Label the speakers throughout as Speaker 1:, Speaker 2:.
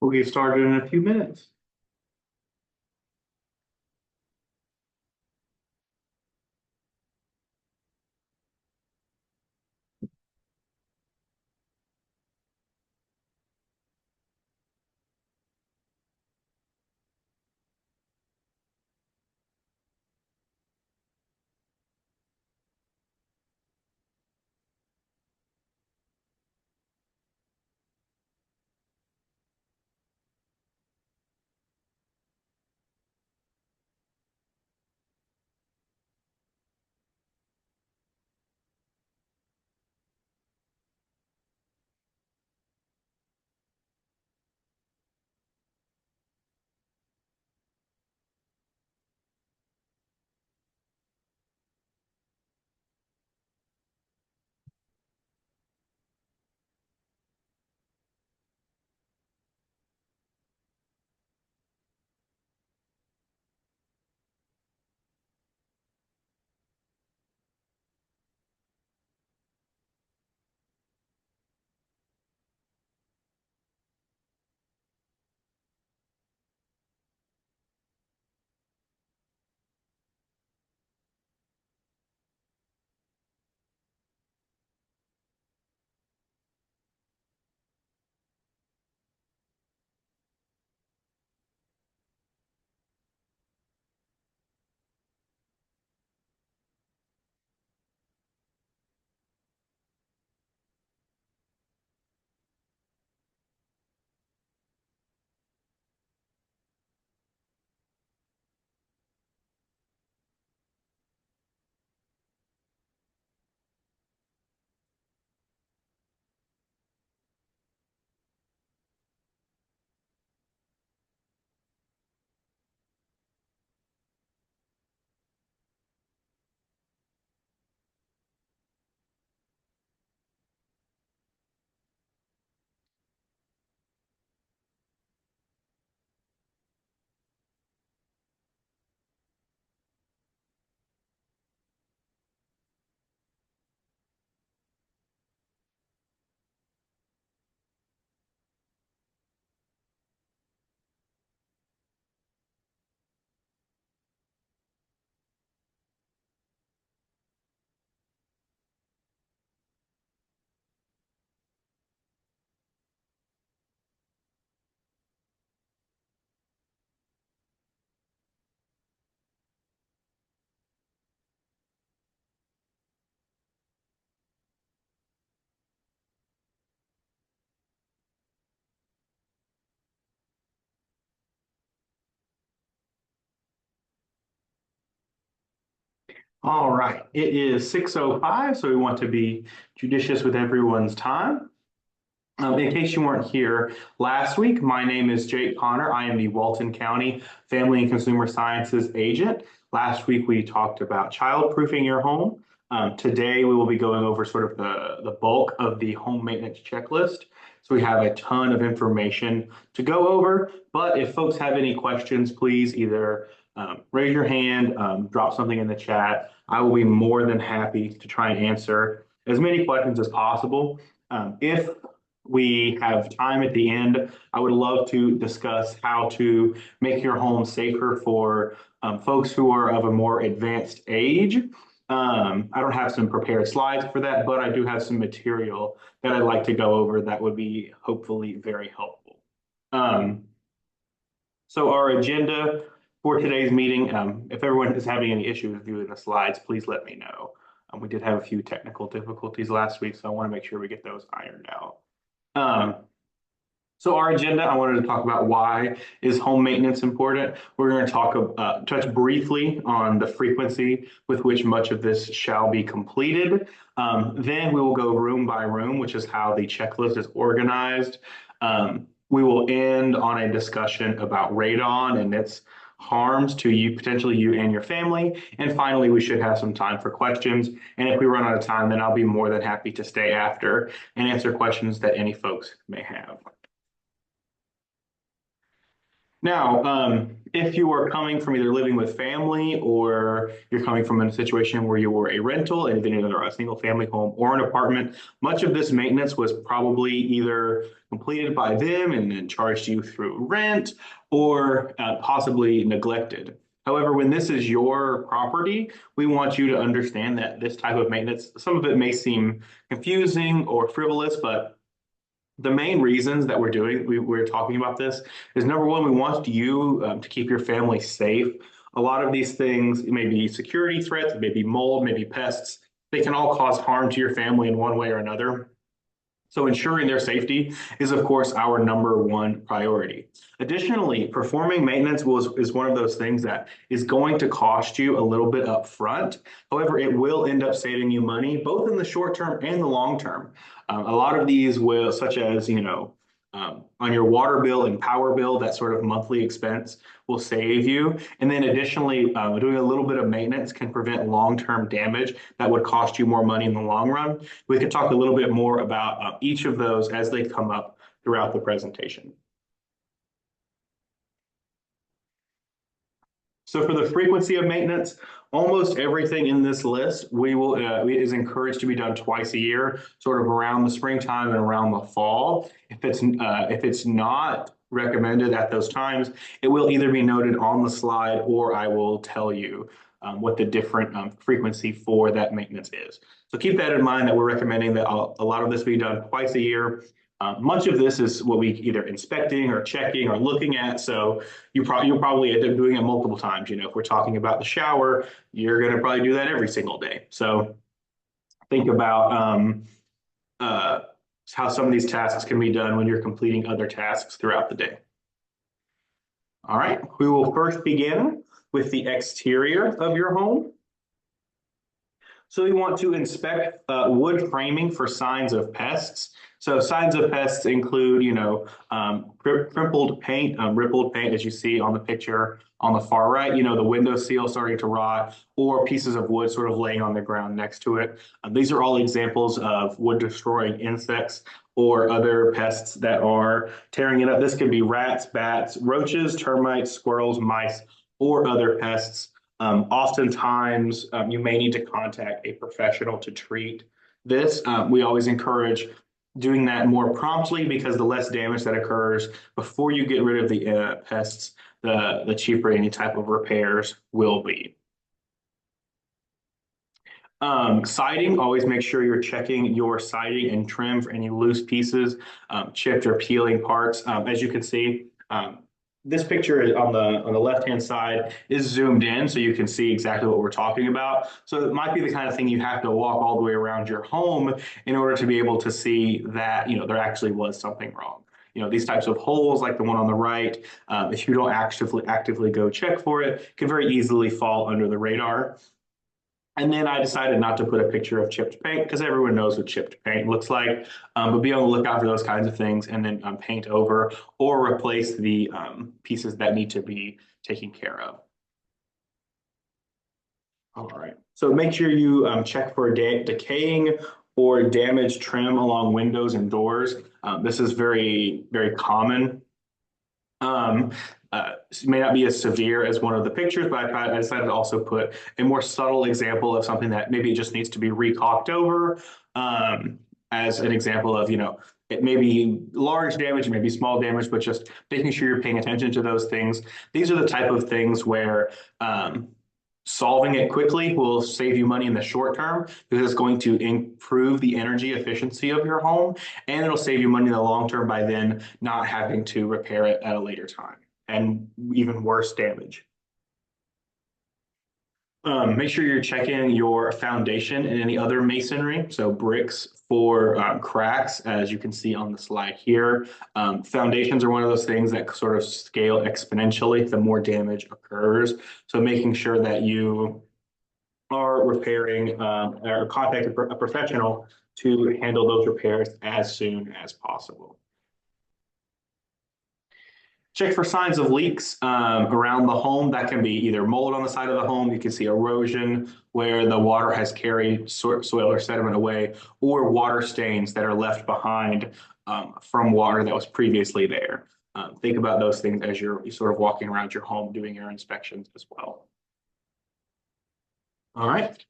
Speaker 1: We'll get started in a few minutes. All right, it is 6:05, so we want to be judicious with everyone's time. In case you weren't here last week, my name is Jake Connor. I am the Walton County Family and Consumer Sciences agent. Last week, we talked about child-proofing your home. Today, we will be going over sort of the bulk of the home maintenance checklist. So we have a ton of information to go over, but if folks have any questions, please either raise your hand, drop something in the chat. I will be more than happy to try and answer as many questions as possible. If we have time at the end, I would love to discuss how to make your home safer for folks who are of a more advanced age. I don't have some prepared slides for that, but I do have some material that I'd like to go over that would be hopefully very helpful. So our agenda for today's meeting, if everyone is having any issues viewing the slides, please let me know. We did have a few technical difficulties last week, so I want to make sure we get those ironed out. So our agenda, I wanted to talk about why is home maintenance important. We're going to touch briefly on the frequency with which much of this shall be completed. Then we will go room by room, which is how the checklist is organized. We will end on a discussion about radon and its harms to you, potentially you and your family. And finally, we should have some time for questions. And if we run out of time, then I'll be more than happy to stay after and answer questions that any folks may have. Now, If you are coming from either living with family or you're coming from a situation where you were a rental and then either a single family home or an apartment, much of this maintenance was probably either completed by them and then charged you through rent or possibly neglected. However, when this is your property, we want you to understand that this type of maintenance, some of it may seem confusing or frivolous, but the main reasons that we're talking about this is number one, we want you to keep your family safe. A lot of these things, it may be security threats, it may be mold, maybe pests. They can all cause harm to your family in one way or another. So ensuring their safety is, of course, our number one priority. Additionally, performing maintenance is one of those things that is going to cost you a little bit up front. However, it will end up saving you money, both in the short term and the long term. A lot of these will, such as, on your water bill and power bill, that sort of monthly expense will save you. And then additionally, doing a little bit of maintenance can prevent long-term damage that would cost you more money in the long run. We could talk a little bit more about each of those as they come up throughout the presentation. So for the frequency of maintenance, almost everything in this list is encouraged to be done twice a year, sort of around the springtime and around the fall. If it's not recommended at those times, it will either be noted on the slide or I will tell you what the different frequency for that maintenance is. So keep that in mind that we're recommending that a lot of this be done twice a year. Much of this is what we either inspecting or checking or looking at. So you'll probably end up doing it multiple times. If we're talking about the shower, you're going to probably do that every single day. So think about how some of these tasks can be done when you're completing other tasks throughout the day. All right, we will first begin with the exterior of your home. So we want to inspect wood framing for signs of pests. So signs of pests include, crimpled paint, rippled paint, as you see on the picture on the far right, the window seal starting to rot or pieces of wood sort of laying on the ground next to it. These are all examples of wood destroying insects or other pests that are tearing it up. This could be rats, bats, roaches, termites, squirrels, mice, or other pests. Oftentimes, you may need to contact a professional to treat this. We always encourage doing that more promptly because the less damage that occurs before you get rid of the pests, the cheaper any type of repairs will be. Siding, always make sure you're checking your siding and trim for any loose pieces, chipped or peeling parts. As you can see, this picture is on the left-hand side is zoomed in so you can see exactly what we're talking about. So it might be the kind of thing you have to walk all the way around your home in order to be able to see that, there actually was something wrong. These types of holes like the one on the right, if you don't actively go check for it, can very easily fall under the radar. And then I decided not to put a picture of chipped paint because everyone knows what chipped paint looks like, but be on the lookout for those kinds of things and then paint over or replace the pieces that need to be taken care of. All right, so make sure you check for decaying or damaged trim along windows and doors. This is very, very common. It may not be as severe as one of the pictures, but I decided to also put a more subtle example of something that maybe it just needs to be recaulked over as an example of, it may be large damage, it may be small damage, but just making sure you're paying attention to those things. These are the type of things where solving it quickly will save you money in the short term because it's going to improve the energy efficiency of your home, and it'll save you money in the long term by then not having to repair it at a later time and even worse damage. Make sure you're checking your foundation and any other masonry, so bricks for cracks, as you can see on the slide here. Foundations are one of those things that sort of scale exponentially the more damage occurs. So making sure that you are repairing or contact a professional to handle those repairs as soon as possible. Check for signs of leaks around the home. That can be either mold on the side of the home. You can see erosion where the water has carried soil or sediment away, or water stains that are left behind from water that was previously there. think about those things as you're sort of walking around your home doing your inspections as well. All right.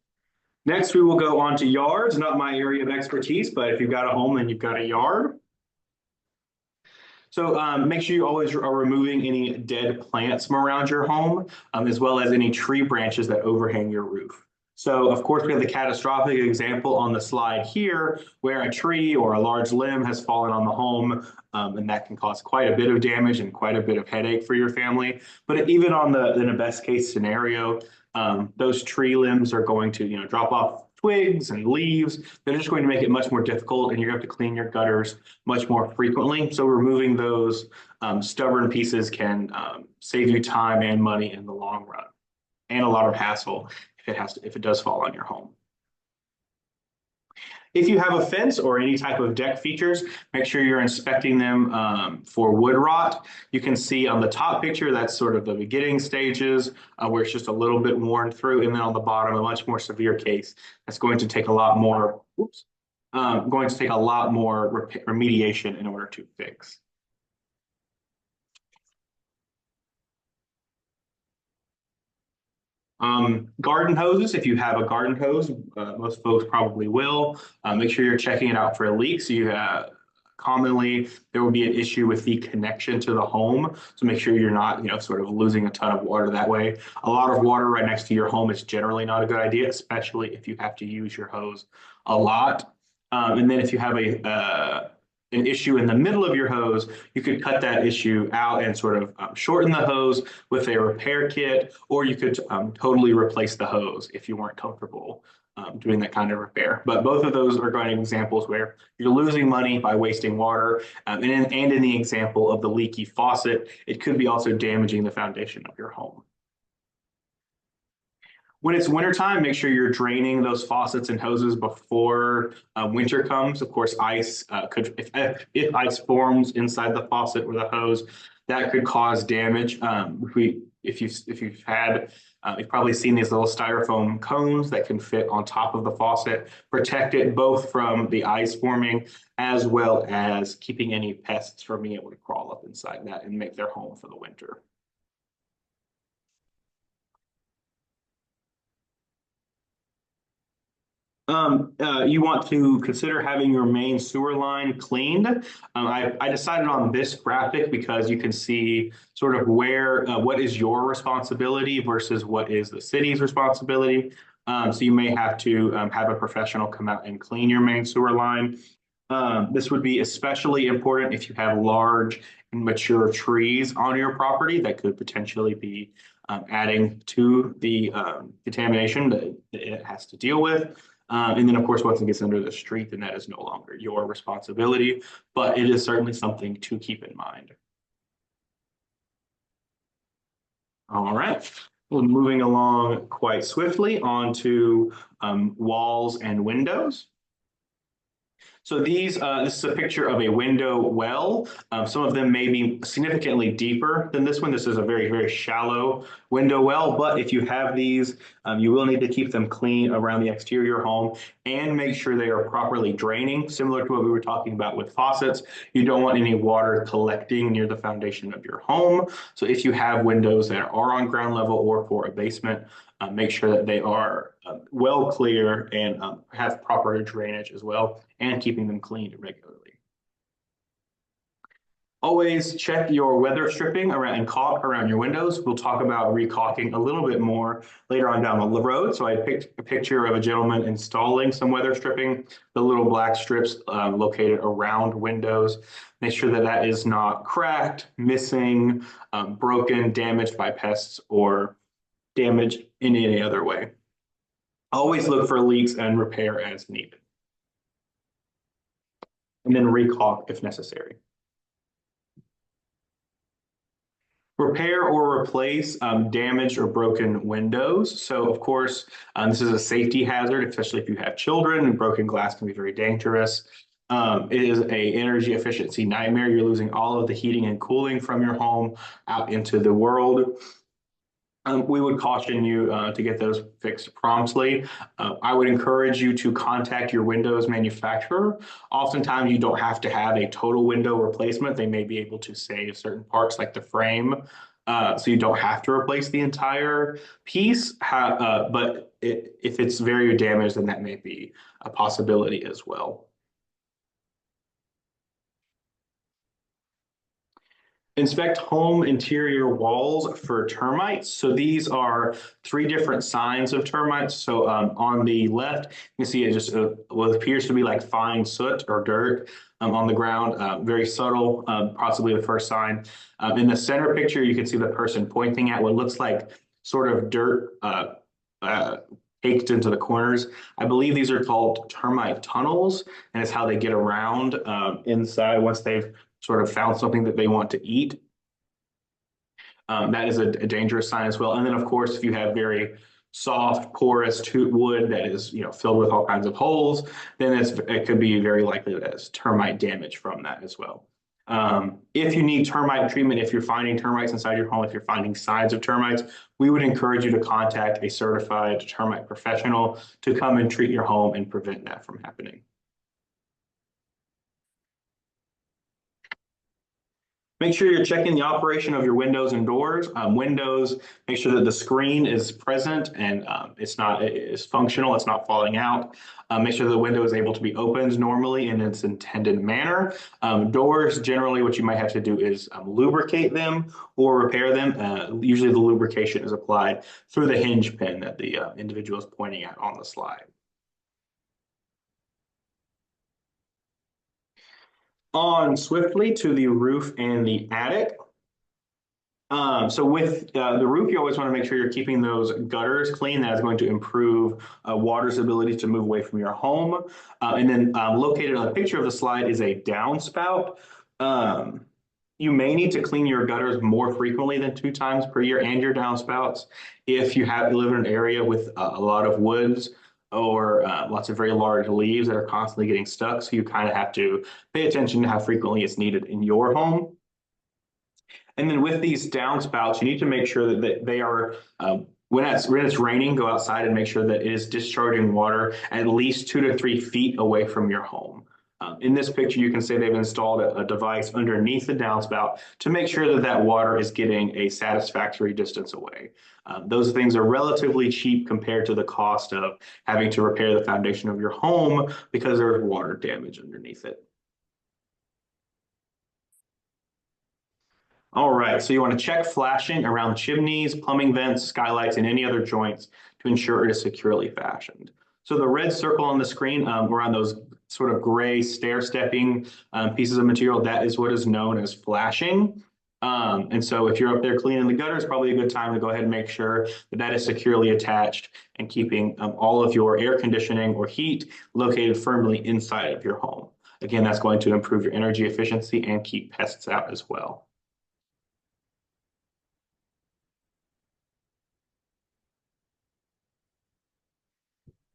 Speaker 1: Next, we will go on to yards, not my area of expertise, but if you've got a home and you've got a yard. So make sure you always are removing any dead plants from around your home, as well as any tree branches that overhang your roof. So of course, we have the catastrophic example on the slide here, where a tree or a large limb has fallen on the home, and that can cause quite a bit of damage and quite a bit of headache for your family. But even in the best case scenario, those tree limbs are going to, drop off twigs and leaves. They're just going to make it much more difficult, and you're going to have to clean your gutters much more frequently. So removing those stubborn pieces can save you time and money in the long run, and a lot of hassle if it does fall on your home. If you have a fence or any type of deck features, make sure you're inspecting them for wood rot. You can see on the top picture, that's sort of the beginning stages where it's just a little bit worn through. And then on the bottom, a much more severe case that's going to take a lot more, remediation in order to fix. Garden hoses, if you have a garden hose, most folks probably will. Make sure you're checking it out for leaks. Commonly, there will be an issue with the connection to the home. So make sure you're not, sort of losing a ton of water that way. A lot of water right next to your home is generally not a good idea, especially if you have to use your hose a lot. And then if you have an issue in the middle of your hose, you could cut that issue out and sort of shorten the hose with a repair kit, or you could totally replace the hose if you weren't comfortable doing that kind of repair. But both of those are going to be examples where you're losing money by wasting water. And in the example of the leaky faucet, it could be also damaging the foundation of your home. When it's wintertime, make sure you're draining those faucets and hoses before winter comes. Of course, ice if ice forms inside the faucet or the hose, that could cause damage. You've probably seen these little styrofoam cones that can fit on top of the faucet, protect it both from the ice forming as well as keeping any pests from being able to crawl up inside that and make their home for the winter. You want to consider having your main sewer line cleaned. I decided on this graphic because you can see sort of what is your responsibility versus what is the city's responsibility. So you may have to have a professional come out and clean your main sewer line. This would be especially important if you have large and mature trees on your property that could potentially be adding to the contamination that it has to deal with. And then, of course, once it gets under the street, then that is no longer your responsibility, but it is certainly something to keep in mind. All right, well, moving along quite swiftly onto walls and windows. So this is a picture of a window well. Some of them may be significantly deeper than this one. This is a very, very shallow window well, but if you have these, you will need to keep them clean around the exterior home and make sure they are properly draining, similar to what we were talking about with faucets. You don't want any water collecting near the foundation of your home. So if you have windows that are on ground level or for a basement, make sure that they are well clear and have proper drainage as well, and keeping them cleaned regularly. Always check your weather stripping and caulk around your windows. We'll talk about recaulking a little bit more later on down the road. So I picked a picture of a gentleman installing some weather stripping, the little black strips located around windows. Make sure that that is not cracked, missing, broken, damaged by pests, or damaged in any other way. Always look for leaks and repair as needed. And then recaulk if necessary. Repair or replace damaged or broken windows. So of course, this is a safety hazard, especially if you have children, and broken glass can be very dangerous. It is an energy efficiency nightmare. You're losing all of the heating and cooling from your home out into the world. We would caution you to get those fixed promptly. I would encourage you to contact your Windows manufacturer. Oftentimes, you don't have to have a total window replacement. They may be able to save certain parts like the frame, so you don't have to replace the entire piece. But if it's very damaged, then that may be a possibility as well. Inspect home interior walls for termites. So these are three different signs of termites. So on the left, you can see it just what appears to be like fine soot or dirt on the ground, very subtle, possibly the first sign. In the center picture, you can see the person pointing at what looks like sort of dirt uh, caked into the corners. I believe these are called termite tunnels, and it's how they get around inside once they've sort of found something that they want to eat. That is a dangerous sign as well. And then, of course, if you have very soft, porous wood that is, filled with all kinds of holes, then it could be very likely that it's termite damage from that as well. If you need termite treatment, if you're finding termites inside your home, if you're finding signs of termites, we would encourage you to contact a certified termite professional to come and treat your home and prevent that from happening. Make sure you're checking the operation of your windows and doors. Windows, make sure that the screen is present and it's functional, it's not falling out. Make sure the window is able to be opened normally in its intended manner. Doors, generally what you might have to do is lubricate them or repair them. Usually the lubrication is applied through the hinge pin that the individual is pointing at on the slide. On swiftly to the roof and the attic. So with the roof, you always want to make sure you're keeping those gutters clean. That is going to improve water's ability to move away from your home. And then located on the picture of the slide is a downspout. You may need to clean your gutters more frequently than 2 times per year and your downspouts if you live in an area with a lot of woods or lots of very large leaves that are constantly getting stuck. So you kind of have to pay attention to how frequently it's needed in your home. And then with these downspouts, you need to make sure that they are, when it's raining, go outside and make sure that it is discharging water at least 2 to 3 feet away from your home. In this picture, you can see they've installed a device underneath the downspout to make sure that that water is getting a satisfactory distance away. Those things are relatively cheap compared to the cost of having to repair the foundation of your home because there's water damage underneath it. All right, so you want to check flashing around chimneys, plumbing vents, skylights, and any other joints to ensure it is securely fashioned. So the red circle on the screen around those sort of gray stair-stepping pieces of material, that is what is known as flashing. And so if you're up there cleaning the gutter, it's probably a good time to go ahead and make sure that that is securely attached and keeping all of your air conditioning or heat located firmly inside of your home. Again, that's going to improve your energy efficiency and keep pests out as well.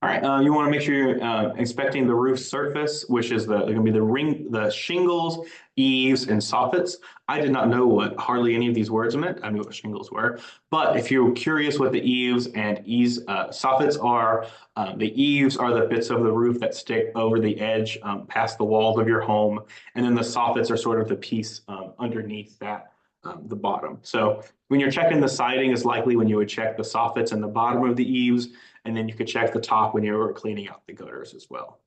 Speaker 1: All right, you want to make sure you're inspecting the roof surface, which is going to be the shingles, eaves, and soffits. I did not know what hardly any of these words meant. I knew what shingles were, but if you're curious what the eaves and soffits are, the eaves are the bits of the roof that stick over the edge past the walls of your home, and then the soffits are sort of the piece underneath that. The bottom. So when you're checking the siding is likely when you would check the soffits and the bottom of the eaves, and then you could check the top when you were cleaning out the gutters as well.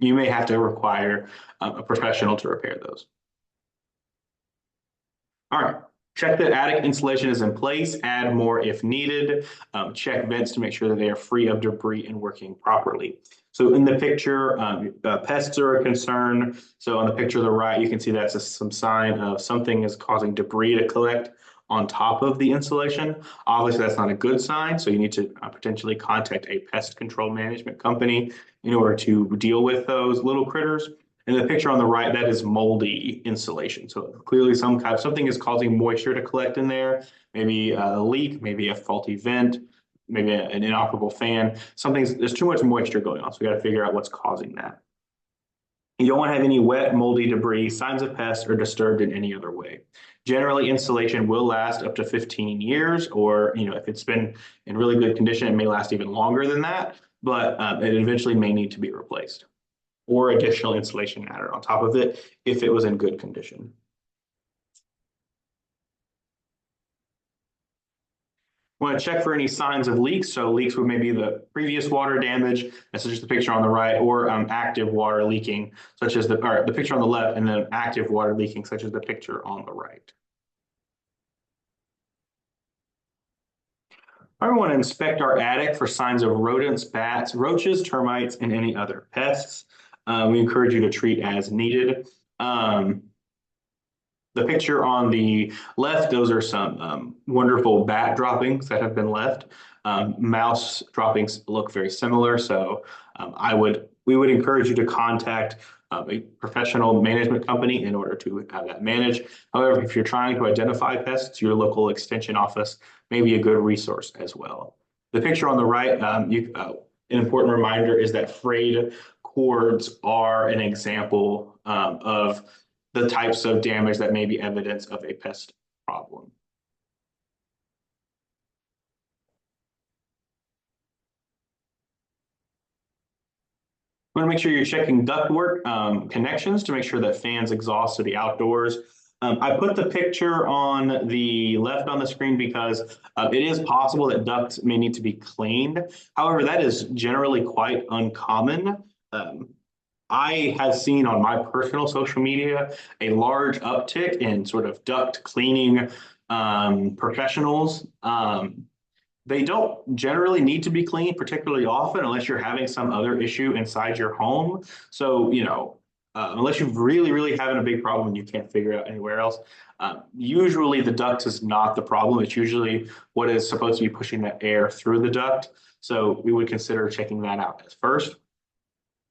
Speaker 1: You may have to require a professional to repair those. All right. Check that attic insulation is in place, add more if needed. Check vents to make sure that they are free of debris and working properly. So in the picture, pests are a concern. So on the picture to the right, you can see that's some sign of something is causing debris to collect on top of the insulation. Obviously, that's not a good sign. So you need to potentially contact a pest control management company in order to deal with those little critters. In the picture on the right, that is moldy insulation. So clearly something is causing moisture to collect in there, maybe a leak, maybe a faulty vent, maybe an inoperable fan. There's too much moisture going on. So we got to figure out what's causing that. You don't want to have any wet, moldy debris, signs of pests, or disturbed in any other way. Generally, installation will last up to 15 years, or if it's been in really good condition, it may last even longer than that, but it eventually may need to be replaced or additional insulation added on top of it if it was in good condition. Want to check for any signs of leaks. So leaks would maybe the previous water damage, that's just the picture on the right, or active water leaking, such as the picture on the left, and then active water leaking, such as the picture on the right. I want to inspect our attic for signs of rodents, bats, roaches, termites, and any other pests. We encourage you to treat as needed. The picture on the left, those are some wonderful bat droppings that have been left. Mouse droppings look very similar, so we would encourage you to contact a professional management company in order to have that managed. However, if you're trying to identify pests, your local extension office may be a good resource as well. The picture on the right, an important reminder is that frayed cords are an example of the types of damage that may be evidence of a pest problem. Want to make sure you're checking ductwork connections to make sure that fans exhaust to the outdoors. I put the picture on the left on the screen because it is possible that ducts may need to be cleaned. However, that is generally quite uncommon. I have seen on my personal social media a large uptick in sort of duct cleaning professionals. They don't generally need to be cleaned particularly often unless you're having some other issue inside your home. So, unless you're really, really having a big problem and you can't figure it out anywhere else, usually the duct is not the problem. It's usually what is supposed to be pushing that air through the duct. So we would consider checking that out as first.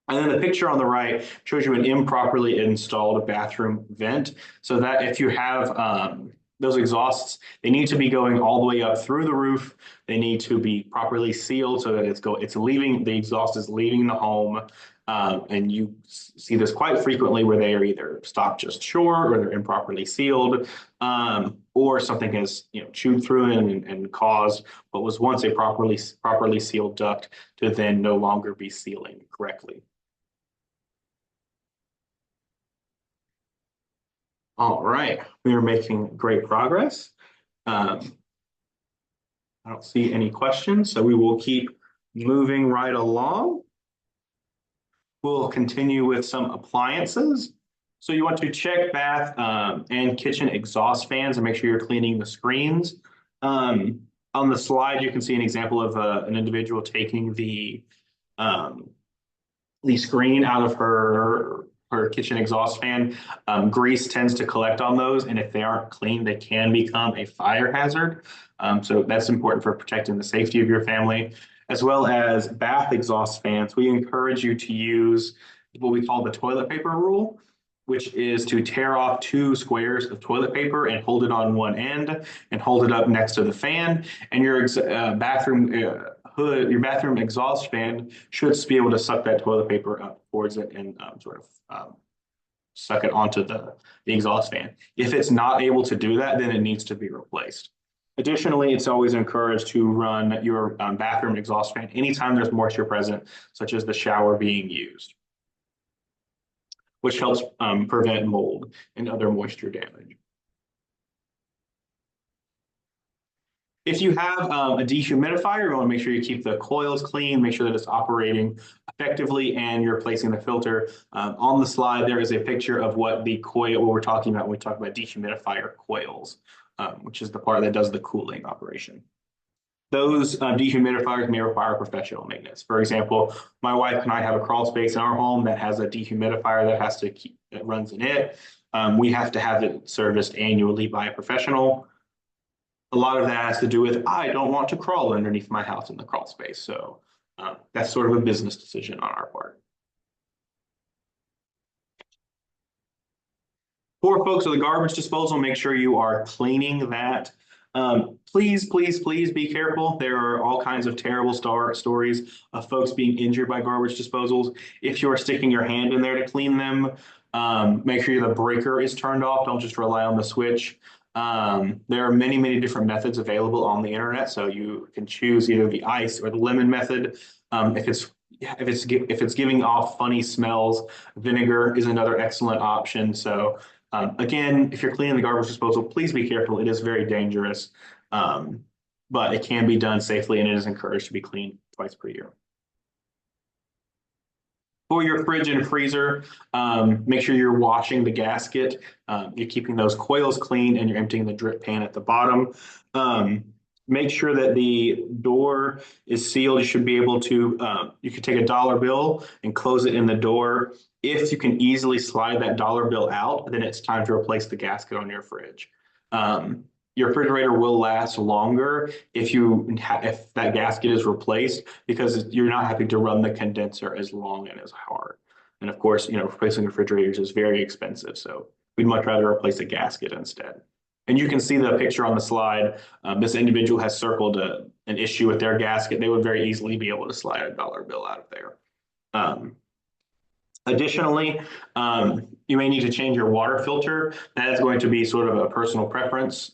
Speaker 1: And then the picture on the right shows you an improperly installed bathroom vent. So that if you have those exhausts, they need to be going all the way up through the roof. They need to be properly sealed so that it's leaving, the exhaust is leaving the home. And you see this quite frequently where they are either stopped just short or they're improperly sealed, or something has chewed through it and caused what was once a properly sealed duct to then no longer be sealing correctly. All right, we are making great progress. I don't see any questions, so we will keep moving right along. We'll continue with some appliances. So you want to check bath and kitchen exhaust fans and make sure you're cleaning the screens. On the slide, you can see an example of an individual taking the screen out of her kitchen exhaust fan. Grease tends to collect on those, and if they aren't clean, they can become a fire hazard. So that's important for protecting the safety of your family, as well as bath exhaust fans. We encourage you to use what we call the toilet paper rule, which is to tear off 2 squares of toilet paper and hold it on one end and hold it up next to the fan. And your bathroom exhaust fan should be able to suck that toilet paper up towards it and suck it onto the exhaust fan. If it's not able to do that, then it needs to be replaced. Additionally, it's always encouraged to run your bathroom exhaust fan anytime there's moisture present, such as the shower being used, which helps prevent mold and other moisture damage. If you have a dehumidifier, you want to make sure you keep the coils clean, make sure that it's operating effectively, and you're placing the filter. On the slide, there is a picture of what we're talking about when we talk about dehumidifier coils, which is the part that does the cooling operation. Those dehumidifiers may require professional maintenance. For example, my wife and I have a crawl space in our home that has a dehumidifier that runs in it. We have to have it serviced annually by a professional. A lot of that has to do with, I don't want to crawl underneath my house in the crawl space. So that's sort of a business decision on our part. For folks with the garbage disposal, make sure you are cleaning that Please be careful. There are all kinds of terrible stories of folks being injured by garbage disposals. If you're sticking your hand in there to clean them, make sure the breaker is turned off. Don't just rely on the switch. There are many different methods available on the internet, so you can choose either the ice or the lemon method. If it's giving off funny smells, vinegar is another excellent option. So again, if you're cleaning the garbage disposal, please be careful. It is very dangerous, but it can be done safely, and it is encouraged to be cleaned twice per year. For your fridge and freezer, make sure you're washing the gasket. You're keeping those coils clean, and you're emptying the drip pan at the bottom. Make sure that the door is sealed. You should be able to, you can take a dollar bill and close it in the door. If you can easily slide that dollar bill out, then it's time to replace the gasket on your fridge. Your refrigerator will last longer if that gasket is replaced, because you're not having to run the condenser as long and as hard. And of course, replacing refrigerators is very expensive, so we'd much rather replace a gasket instead. And you can see the picture on the slide. This individual has circled an issue with their gasket. They would very easily be able to slide a dollar bill out of there. Additionally, you may need to change your water filter. That is going to be sort of a personal preference.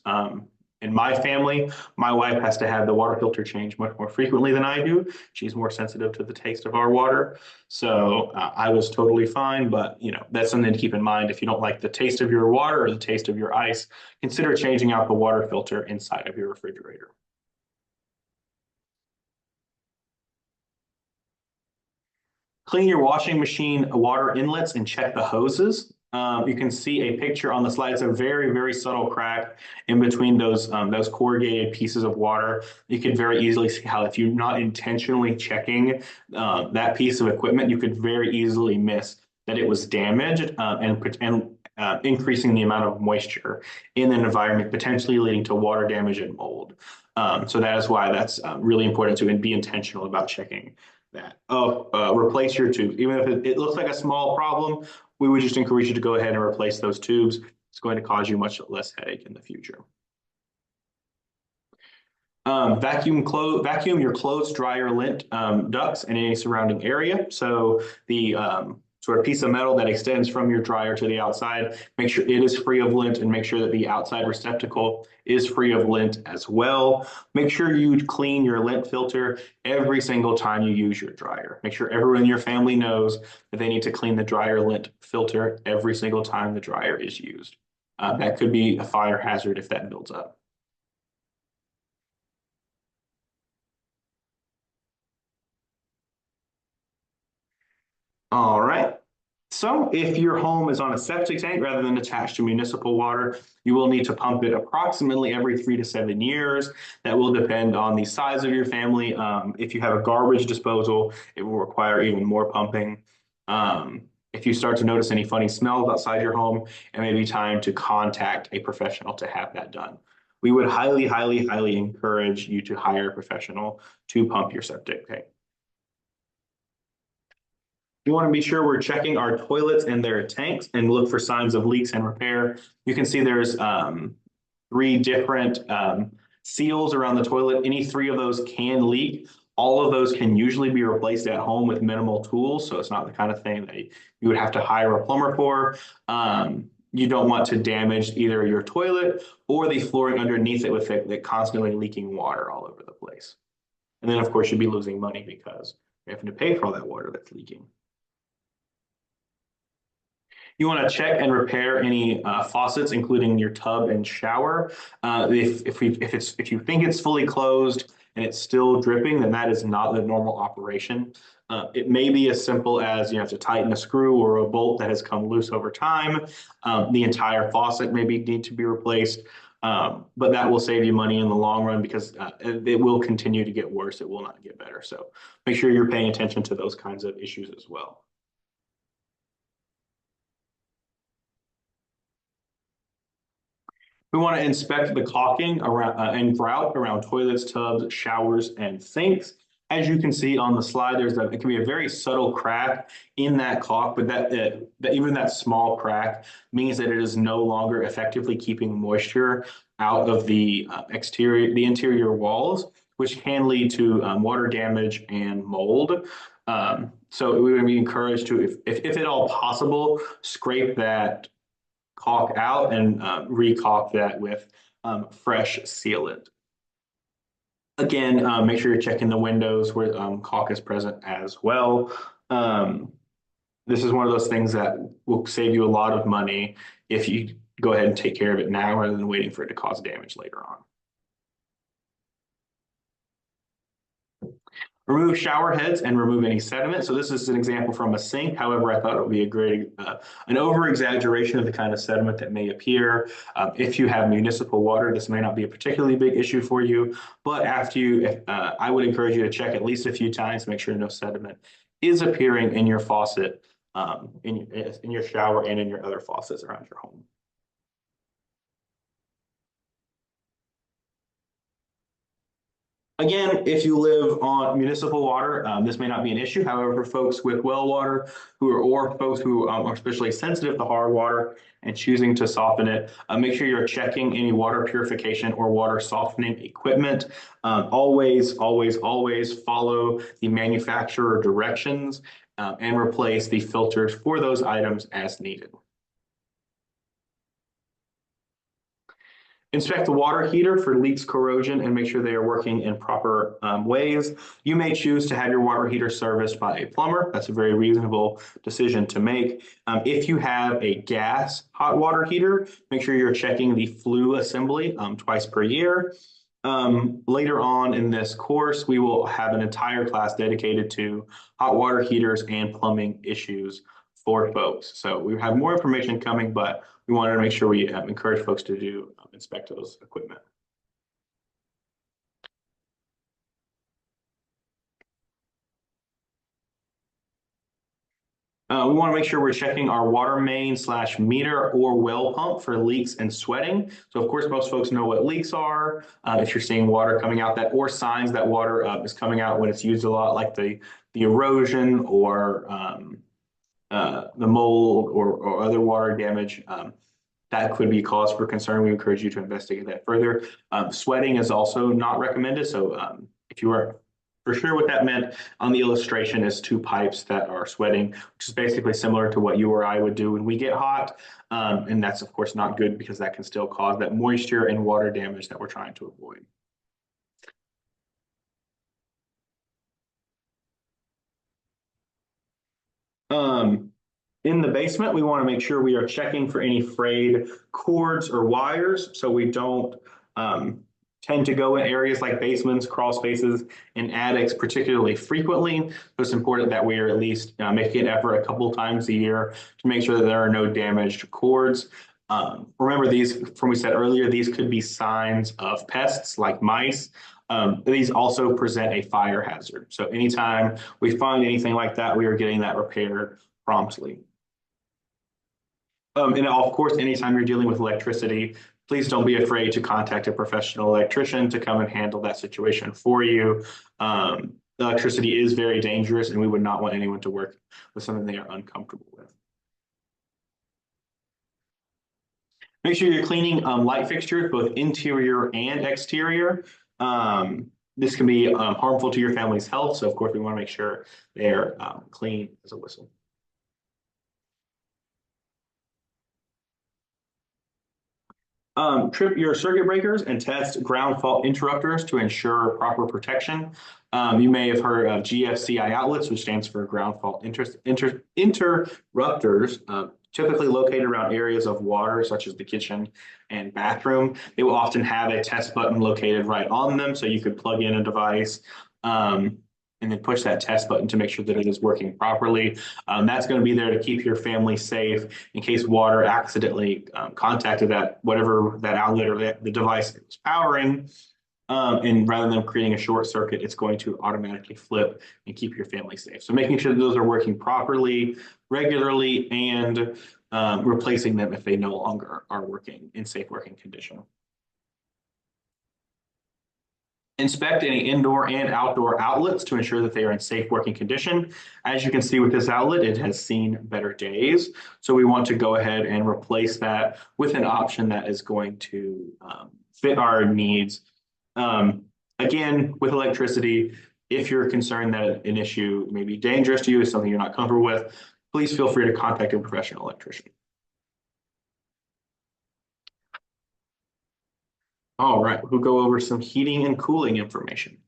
Speaker 1: In my family, my wife has to have the water filter changed much more frequently than I do. She's more sensitive to the taste of our water. So I was totally fine, but that's something to keep in mind. If you don't like the taste of your water or the taste of your ice, consider changing out the water filter inside of your refrigerator. Clean your washing machine water inlets and check the hoses. You can see a picture on the slide. It's a very subtle crack in between those corrugated pieces of water. You can very easily see how, if you're not intentionally checking that piece of equipment, you could very easily miss that it was damaged and increasing the amount of moisture in an environment, potentially leading to water damage and mold. So that is why that's really important to be intentional about checking that. Replace your tubes. Even if it looks like a small problem, we would just encourage you to go ahead and replace those tubes. It's going to cause you much less headache in the future. Vacuum your clothes, dryer, lint ducts and any surrounding area. So the sort of piece of metal that extends from your dryer to the outside, make sure it is free of lint, and make sure that the outside receptacle is free of lint as well. Make sure you clean your lint filter every single time you use your dryer. Make sure everyone in your family knows that they need to clean the dryer lint filter every single time the dryer is used. That could be a fire hazard if that builds up. All right. So if your home is on a septic tank rather than attached to municipal water, you will need to pump it approximately every 3 to 7 years. That will depend on the size of your family. If you have a garbage disposal, it will require even more pumping. If you start to notice any funny smells outside your home, it may be time to contact a professional to have that done. We would highly encourage you to hire a professional to pump your septic tank. We want to be sure we're checking our toilets and their tanks and look for signs of leaks and repair. You can see there's 3 different seals around the toilet. Any 3 of those can leak. All of those can usually be replaced at home with minimal tools, so it's not the kind of thing that you would have to hire a plumber for. You don't want to damage either your toilet or the flooring underneath it with it constantly leaking water all over the place. And then, of course, you'd be losing money because you're having to pay for all that water that's leaking. You want to check and repair any faucets, including your tub and shower. If you think it's fully closed and it's still dripping, then that is not the normal operation. It may be as simple as you have to tighten a screw or a bolt that has come loose over time. The entire faucet may need to be replaced, but that will save you money in the long run because it will continue to get worse. It will not get better. So make sure you're paying attention to those kinds of issues as well. We want to inspect the caulking around and grout around toilets, tubs, showers, and sinks. As you can see on the slide, it can be a very subtle crack in that caulk, but that even that small crack means that it is no longer effectively keeping moisture out of the interior walls, which can lead to water damage and mold. So we would be encouraged to, if at all possible, scrape that caulk out and re-caulk that with fresh sealant. Again, make sure you're checking the windows where caulk is present as well. Um, this is one of those things that will save you a lot of money if you go ahead and take care of it now rather than waiting for it to cause damage later on. Remove shower heads and remove any sediment. So this is an example from a sink. However, I thought it would be a great, an over-exaggeration of the kind of sediment that may appear. If you have municipal water, this may not be a particularly big issue for you, but I would encourage you to check at least a few times to make sure no sediment is appearing in your faucet, in your shower and in your other faucets around your home. Again, if you live on municipal water, this may not be an issue. However, for folks with well water or folks who are especially sensitive to hard water and choosing to soften it, make sure you're checking any water purification or water softening equipment. Always follow the manufacturer directions and replace the filters for those items as needed. Inspect the water heater for leaks, corrosion, and make sure they are working in proper ways. You may choose to have your water heater serviced by a plumber. That's a very reasonable decision to make. If you have a gas hot water heater, make sure you're checking the flue assembly twice per year. Later on in this course, we will have an entire class dedicated to hot water heaters and plumbing issues for folks. So we have more information coming, but we wanted to make sure we encourage folks to inspect those equipment. We want to make sure we're checking our water main / meter or well pump for leaks and sweating. So of course, most folks know what leaks are. If you're seeing water coming out or signs that water is coming out when it's used a lot, like the erosion or the mold or other water damage, that could be cause for concern. We encourage you to investigate that further. Sweating is also not recommended. So if you are for sure what that meant on the illustration is two pipes that are sweating, which is basically similar to what you or I would do when we get hot. And that's of course not good because that can still cause that moisture and water damage that we're trying to avoid. In the basement, we want to make sure we are checking for any frayed cords or wires so we don't tend to go in areas like basements, crawl spaces, and attics particularly frequently. So it's important that we are at least making an effort a couple times a year to make sure that there are no damaged cords. Remember from we said earlier, these could be signs of pests like mice. These also present a fire hazard. So anytime we find anything like that, we are getting that repaired promptly. And of course, anytime you're dealing with electricity, please don't be afraid to contact a professional electrician to come and handle that situation for you. Electricity is very dangerous, and we would not want anyone to work with something they are uncomfortable with. Make sure you're cleaning light fixtures, both interior and exterior. This can be harmful to your family's health, so of course we want to make sure they're clean as a whistle. Trip your circuit breakers and test ground fault interrupters to ensure proper protection. You may have heard of GFCI outlets, which stands for ground fault interrupters, typically located around areas of water, such as the kitchen and bathroom. They will often have a test button located right on them, so you could plug in a device and then push that test button to make sure that it is working properly. That's going to be there to keep your family safe in case water accidentally contacted whatever that outlet or the device it was powering. And rather than creating a short circuit, it's going to automatically flip and keep your family safe. So making sure that those are working properly, regularly, and replacing them if they no longer are working in safe working condition. Inspect any indoor and outdoor outlets to ensure that they are in safe working condition. As you can see with this outlet, it has seen better days. So we want to go ahead and replace that with an option that is going to fit our needs. Again, with electricity, if you're concerned that an issue may be dangerous to you, is something you're not comfortable with, please feel free to contact a professional electrician. All right, we'll go over some heating and cooling information.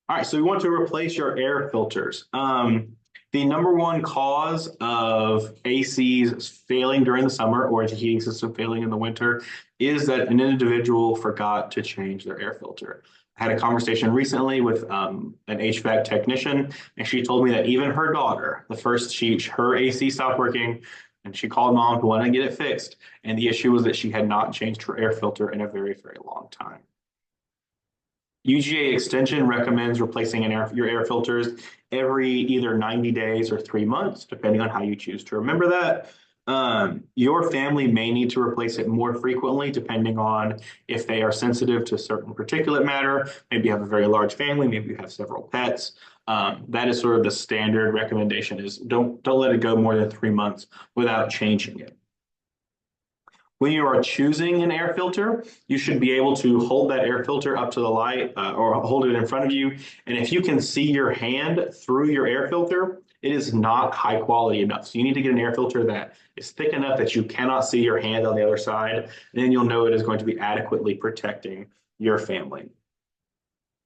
Speaker 1: All right, so we want to replace your air filters. The number one cause of ACs failing during the summer or the heating system failing in the winter is that an individual forgot to change their air filter. I had a conversation recently with an HVAC technician, and she told me that even her daughter, her AC stopped working, and she called mom to want to get it fixed. And the issue was that she had not changed her air filter in a very, very long time. UGA Extension recommends replacing your air filters every either 90 days or 3 months, depending on how you choose to remember that. Your family may need to replace it more frequently, depending on if they are sensitive to certain particulate matter. Maybe you have a very large family, maybe you have several pets. That is sort of the standard recommendation is don't let it go more than 3 months without changing it. When you are choosing an air filter, you should be able to hold that air filter up to the light or hold it in front of you. And if you can see your hand through your air filter, it is not high quality enough. So you need to get an air filter that is thick enough that you cannot see your hand on the other side. And then you'll know it is going to be adequately protecting your family.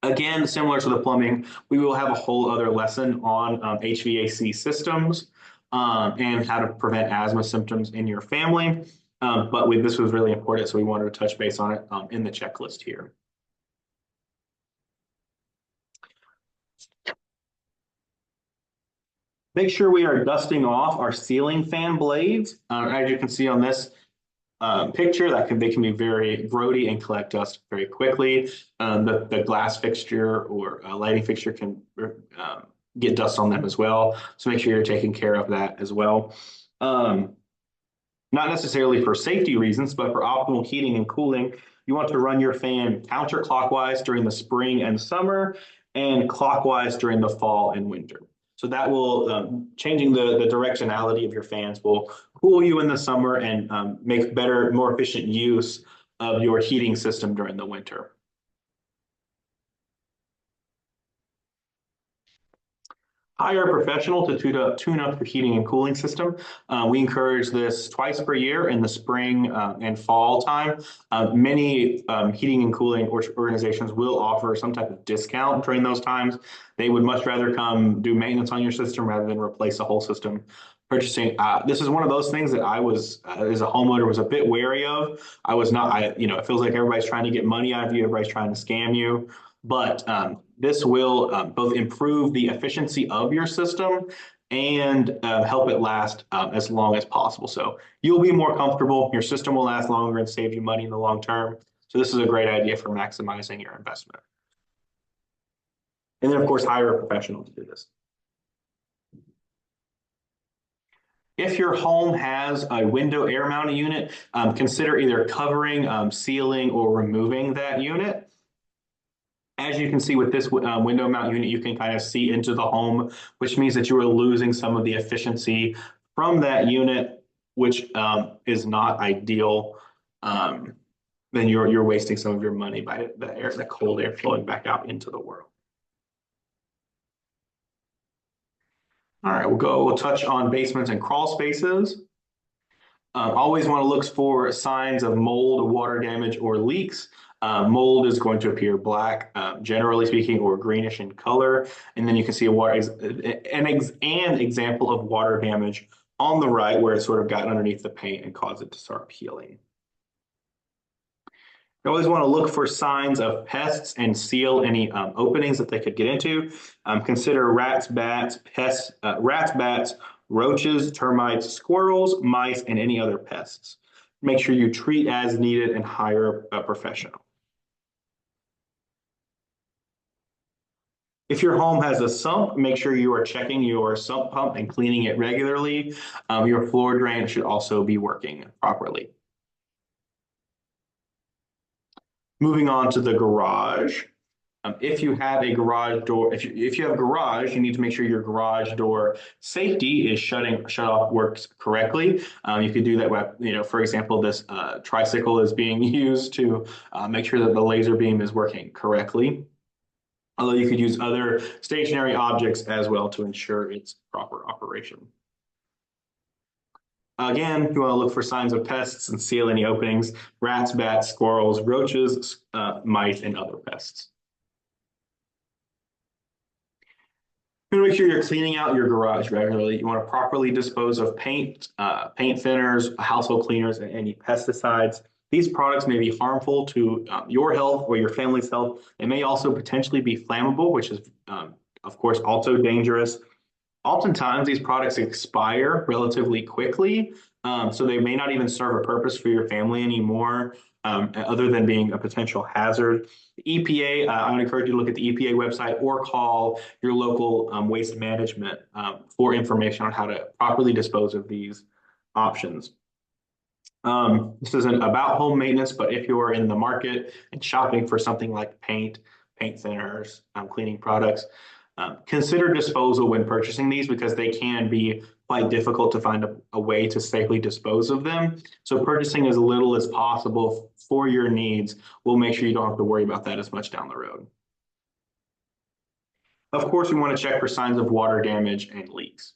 Speaker 1: Again, similar to the plumbing, we will have a whole other lesson on HVAC systems and how to prevent asthma symptoms in your family. But this was really important, so we wanted to touch base on it in the checklist here. Make sure we are dusting off our ceiling fan blades. As you can see on this picture, they can be very grody and collect dust very quickly. The glass fixture or lighting fixture can get dust on them as well. So make sure you're taking care of that as well. Not necessarily for safety reasons, but for optimal heating and cooling, you want to run your fan counterclockwise during the spring and summer and clockwise during the fall and winter. So that will, changing the directionality of your fans will cool you in the summer and make better, more efficient use of your heating system during the winter. Hire a professional to tune up your heating and cooling system. We encourage this twice per year in the spring and fall time. Many heating and cooling organizations will offer some type of discount during those times. They would much rather come do maintenance on your system rather than replace a whole system. Purchasing, this is one of those things that I was, as a homeowner, was a bit wary of. I was not, it feels like everybody's trying to get money out of you, everybody's trying to scam you. But this will both improve the efficiency of your system and help it last as long as possible. So you'll be more comfortable, your system will last longer and save you money in the long term. So this is a great idea for maximizing your investment. And then, of course, hire a professional to do this. If your home has a window air mounting unit, consider either covering, sealing, or removing that unit. As you can see with this window mount unit, you can kind of see into the home, which means that you are losing some of the efficiency from that unit, which is not ideal. Then you're wasting some of your money by the cold air flowing back out into the world. All right, we'll touch on basements and crawl spaces. Always want to look for signs of mold, water damage, or leaks. Mold is going to appear black, generally speaking, or greenish in color. And then you can see an example of water damage on the right where it sort of got underneath the paint and caused it to start peeling. You always want to look for signs of pests and seal any openings that they could get into. Consider rats, bats, roaches, termites, squirrels, mice, and any other pests. Make sure you treat as needed and hire a professional. If your home has a sump, make sure you are checking your sump pump and cleaning it regularly. Your floor drain should also be working properly. Moving on to the garage. If you have a garage door, if you have a garage, you need to make sure your garage door safety is shut off, works correctly. You could do that with, for example, this tricycle is being used to make sure that the laser beam is working correctly. Although you could use other stationary objects as well to ensure its proper operation. Again, you want to look for signs of pests and seal any openings: rats, bats, squirrels, roaches, mice, and other pests. You want to make sure you're cleaning out your garage regularly. You want to properly dispose of paint, paint thinners, household cleaners, and any pesticides. These products may be harmful to your health or your family's health. They may also potentially be flammable, which is, of course, also dangerous. Oftentimes, these products expire relatively quickly, so they may not even serve a purpose for your family anymore, other than being a potential hazard. The EPA, I would encourage you to look at the EPA website or call your local waste management for information on how to properly dispose of these options. This isn't about home maintenance, but if you are in the market and shopping for something like paint thinners, cleaning products, consider disposal when purchasing these, because they can be quite difficult to find a way to safely dispose of them. So purchasing as little as possible for your needs will make sure you don't have to worry about that as much down the road. Of course, we want to check for signs of water damage and leaks.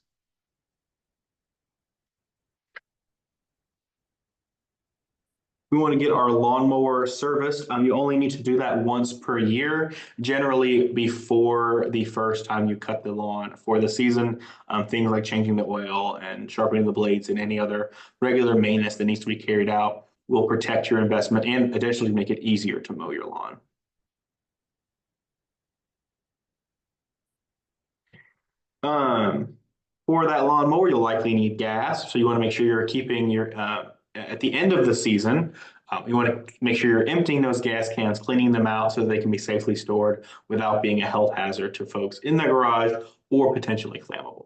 Speaker 1: We want to get our lawnmower serviced. You only need to do that once per year, generally before the first time you cut the lawn for the season. Things like changing the oil and sharpening the blades and any other regular maintenance that needs to be carried out will protect your investment and additionally make it easier to mow your lawn. For that lawnmower, you'll likely need gas. So you want to make sure you're keeping your, at the end of the season, you want to make sure you're emptying those gas cans, cleaning them out so that they can be safely stored without being a health hazard to folks in the garage or potentially flammable.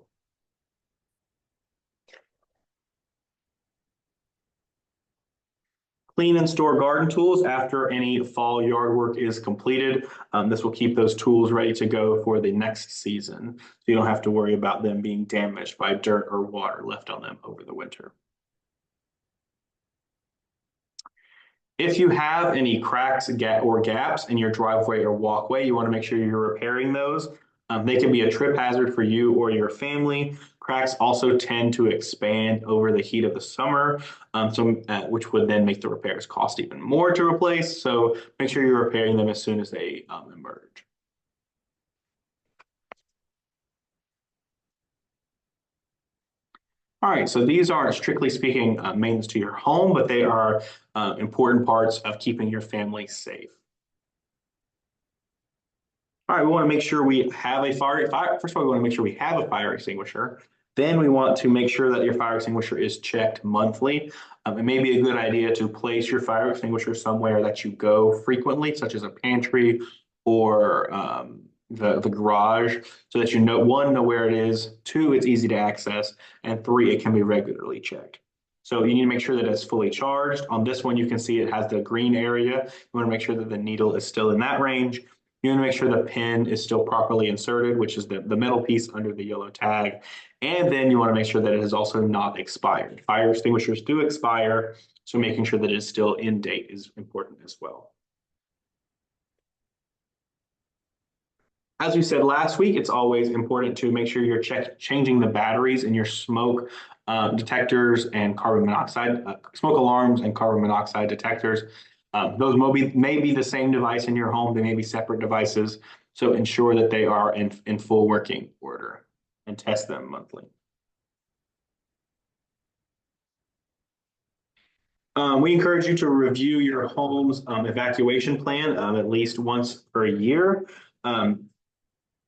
Speaker 1: Clean and store garden tools after any fall yard work is completed. This will keep those tools ready to go for the next season, so you don't have to worry about them being damaged by dirt or water left on them over the winter. If you have any cracks or gaps in your driveway or walkway, you want to make sure you're repairing those. They can be a trip hazard for you or your family. Cracks also tend to expand over the heat of the summer, which would then make the repairs cost even more to replace. So make sure you're repairing them as soon as they emerge. All right, so these aren't strictly speaking maintenance to your home, but they are important parts of keeping your family safe. All right, we want to make sure we have a fire. First of all, we want to make sure we have a fire extinguisher. Then we want to make sure that your fire extinguisher is checked monthly. It may be a good idea to place your fire extinguisher somewhere that you go frequently, such as a pantry or the garage, so that you know, one, know where it is, two, it's easy to access, and three, it can be regularly checked. So you need to make sure that it's fully charged. On this one, you can see it has the green area. You want to make sure that the needle is still in that range. You want to make sure the pin is still properly inserted, which is the metal piece under the yellow tag. And then you want to make sure that it is also not expired. Fire extinguishers do expire, so making sure that it is still in date is important as well. As we said last week, it's always important to make sure you're changing the batteries in your smoke detectors and carbon monoxide, smoke alarms and carbon monoxide detectors. Those may be the same device in your home. They may be separate devices. So ensure that they are in full working order and test them monthly. We encourage you to review your home's evacuation plan at least once per year.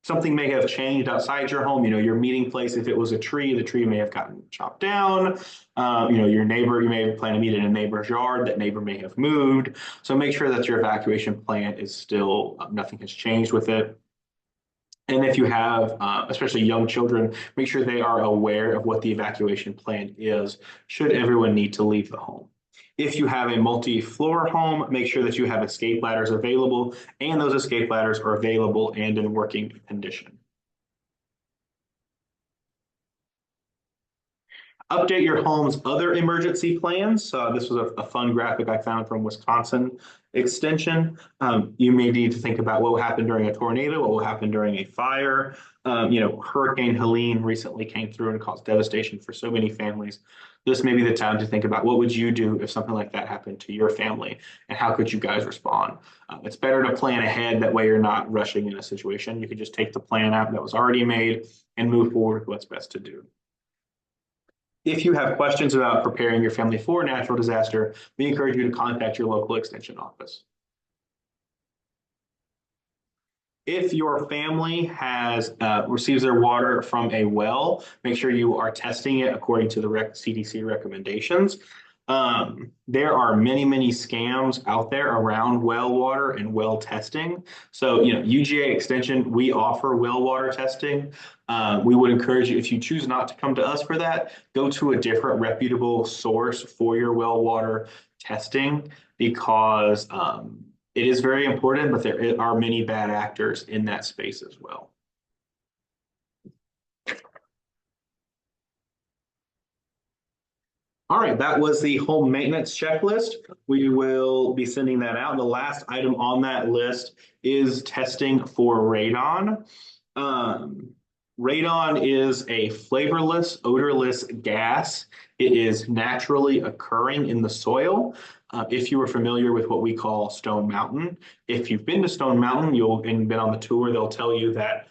Speaker 1: Something may have changed outside your home, your meeting place. If it was a tree, the tree may have gotten chopped down. Your neighbor, you may have planned to meet in a neighbor's yard, that neighbor may have moved. So make sure that your evacuation plan is still, nothing has changed with it. And if you have, especially young children, make sure they are aware of what the evacuation plan is, should everyone need to leave the home. If you have a multi-floor home, make sure that you have escape ladders available, and those escape ladders are available and in working condition. Update your home's other emergency plans. This was a fun graphic I found from Wisconsin Extension. You may need to think about what will happen during a tornado, what will happen during a fire. Hurricane Helene recently came through and caused devastation for so many families. This may be the time to think about what would you do if something like that happened to your family, and how could you guys respond? It's better to plan ahead. That way you're not rushing in a situation. You could just take the plan out that was already made and move forward with what's best to do. If you have questions about preparing your family for a natural disaster, we encourage you to contact your local extension office. If your family has receives their water from a well, make sure you are testing it according to the CDC recommendations. There are many scams out there around well water and well testing. So, UGA Extension, we offer well water testing. We would encourage you, if you choose not to come to us for that, go to a different reputable source for your well water testing, because it is very important, but there are many bad actors in that space as well. All right, that was the home maintenance checklist. We will be sending that out. The last item on that list is testing for radon. Radon is a flavorless, odorless gas. It is naturally occurring in the soil. If you are familiar with what we call Stone Mountain, if you've been to Stone Mountain, and been on the tour, they'll tell you that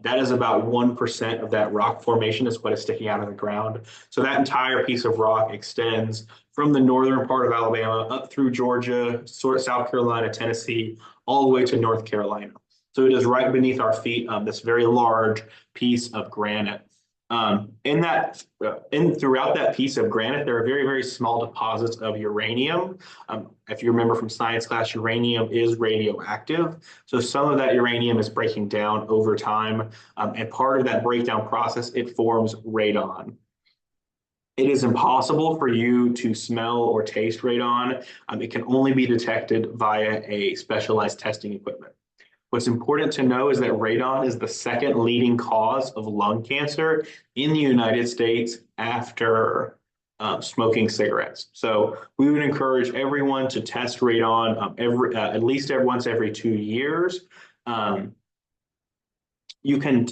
Speaker 1: that is about 1% of that rock formation is what is sticking out of the ground. So that entire piece of rock extends from the northern part of Alabama up through Georgia, South Carolina, Tennessee, all the way to North Carolina. So it is right beneath our feet, this very large piece of granite. Throughout that piece of granite, there are very small deposits of uranium. If you remember from science class, uranium is radioactive. So some of that uranium is breaking down over time. And part of that breakdown process, it forms radon. It is impossible for you to smell or taste radon. It can only be detected via a specialized testing equipment. What's important to know is that radon is the second leading cause of lung cancer in the United States after smoking cigarettes. So we would encourage everyone to test radon at least once every 2 years. You can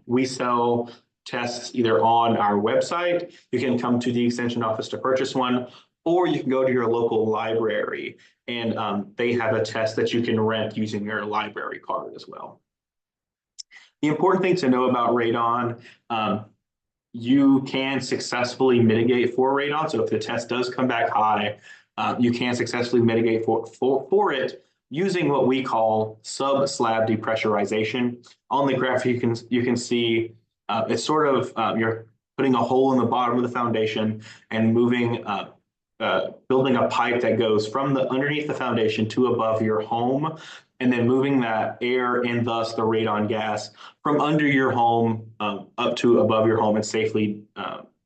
Speaker 1: we sell tests either on our website, you can come to the extension office to purchase one, or you can go to your local library, and they have a test that you can rent using your library card as well. The important thing to know about radon, you can successfully mitigate for radon. So if the test does come back high, you can successfully mitigate for it using what we call sub-slab depressurization. On the graph, you can see it's sort of you're putting a hole in the bottom of the foundation and moving building a pipe that goes from underneath the foundation to above your home, and then moving that air and thus the radon gas from under your home up to above your home and safely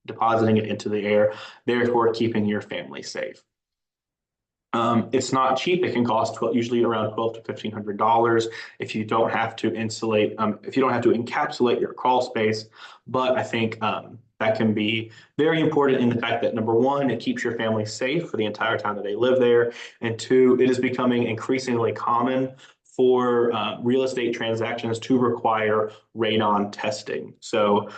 Speaker 1: depositing it into the air, therefore keeping your family safe. It's not cheap. It can cost usually around $1,200 to $1,500 if you don't have to insulate, if you don't have to encapsulate your crawl space. But I think that can be very important in the fact that, number one, it keeps your family safe for the entire time that they live there. And two, it is becoming increasingly common for real estate transactions to require radon testing. So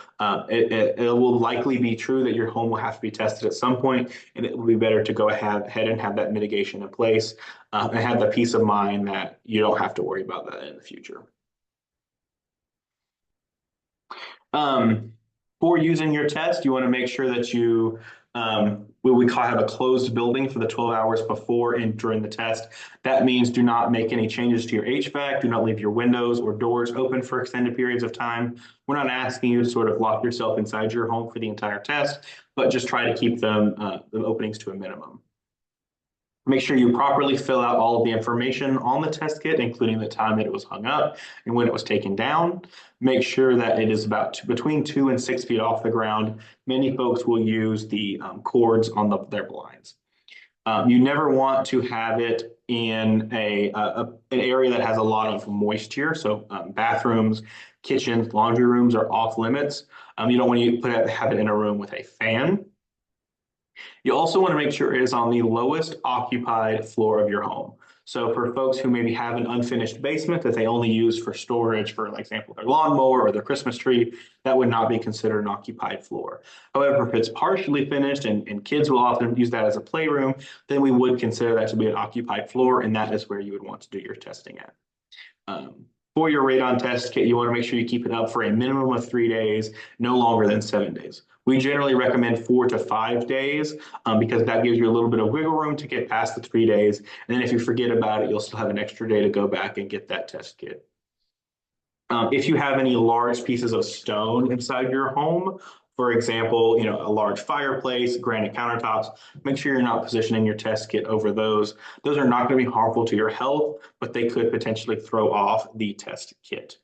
Speaker 1: it will likely be true that your home will have to be tested at some point, and it will be better to go ahead and have that mitigation in place and have the peace of mind that you don't have to worry about that in the future. For using your test, you want to make sure that you what we call have a closed building for the 12 hours before and during the test. That means do not make any changes to your HVAC. Do not leave your windows or doors open for extended periods of time. We're not asking you to sort of lock yourself inside your home for the entire test, but just try to keep them the openings to a minimum. Make sure you properly fill out all of the information on the test kit, including the time that it was hung up and when it was taken down. Make sure that it is between 2 and 6 feet off the ground. Many folks will use the cords on their blinds. You never want to have it in an area that has a lot of moisture. So bathrooms, kitchens, laundry rooms are off limits. You don't want to have it in a room with a fan. You also want to make sure it is on the lowest occupied floor of your home. So for folks who maybe have an unfinished basement that they only use for storage, for example, their lawnmower or their Christmas tree, that would not be considered an occupied floor. However, if it's partially finished and kids will often use that as a playroom, then we would consider that to be an occupied floor, and that is where you would want to do your testing at. For your radon test kit, you want to make sure you keep it up for a minimum of 3 days, no longer than 7 days. We generally recommend 4 to 5 days because that gives you a little bit of wiggle room to get past the 3 days. And then if you forget about it, you'll still have an extra day to go back and get that test kit. If you have any large pieces of stone inside your home, for example, a large fireplace, granite countertops, make sure you're not positioning your test kit over those. Those are not going to be harmful to your health, but they could potentially throw off the test kit.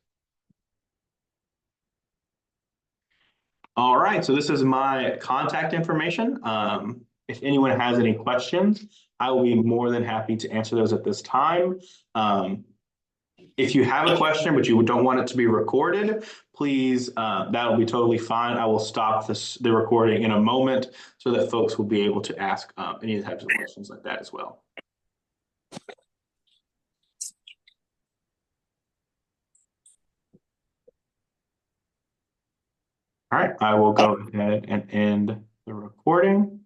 Speaker 1: All right, so this is my contact information. If anyone has any questions, I will be more than happy to answer those at this time. If you have a question, but you don't want it to be recorded, please, that'll be totally fine. I will stop the recording in a moment so that folks will be able to ask any types of questions like that as well. All right, I will go ahead and end the recording.